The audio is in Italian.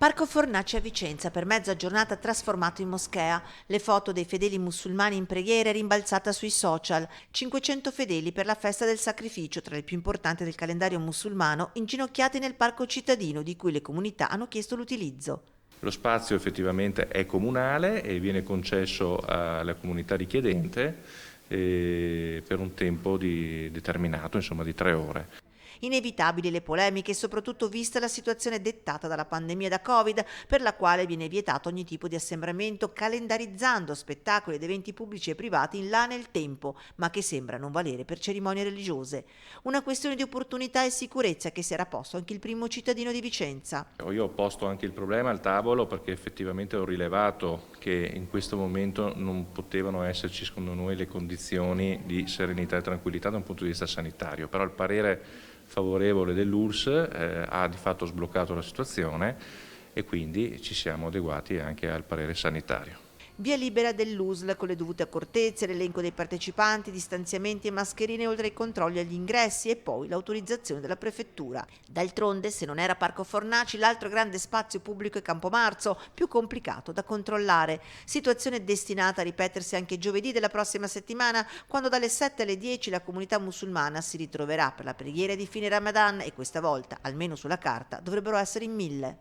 Parco Fornaci a Vicenza, per mezza giornata trasformato in moschea. Le foto dei fedeli musulmani in preghiera rimbalzata sui social. 500 fedeli per la festa del sacrificio, tra le più importanti del calendario musulmano, inginocchiati nel parco cittadino, di cui le comunità hanno chiesto l'utilizzo. Lo spazio effettivamente è comunale e viene concesso alla comunità richiedente per un tempo determinato, insomma di 3 ore. Inevitabili le polemiche, soprattutto vista la situazione dettata dalla pandemia da Covid, per la quale viene vietato ogni tipo di assembramento, calendarizzando spettacoli ed eventi pubblici e privati in là nel tempo, ma che sembra non valere per cerimonie religiose. Una questione di opportunità e sicurezza che si era posto anche il primo cittadino di Vicenza. Io ho posto anche il problema al tavolo perché effettivamente ho rilevato che in questo momento non potevano esserci secondo noi le condizioni di serenità e tranquillità da un punto di vista sanitario, però il parere favorevole dell'ULSS ha di fatto sbloccato la situazione e quindi ci siamo adeguati anche al parere sanitario. Via libera dell'USL con le dovute accortezze, l'elenco dei partecipanti, distanziamenti e mascherine oltre ai controlli agli ingressi e poi l'autorizzazione della prefettura. D'altronde, se non era Parco Fornaci, l'altro grande spazio pubblico è Campomarzo, più complicato da controllare. Situazione destinata a ripetersi anche giovedì della prossima settimana, quando dalle 7 alle 10 la comunità musulmana si ritroverà per la preghiera di fine Ramadan e questa volta, almeno sulla carta, dovrebbero essere in 1000.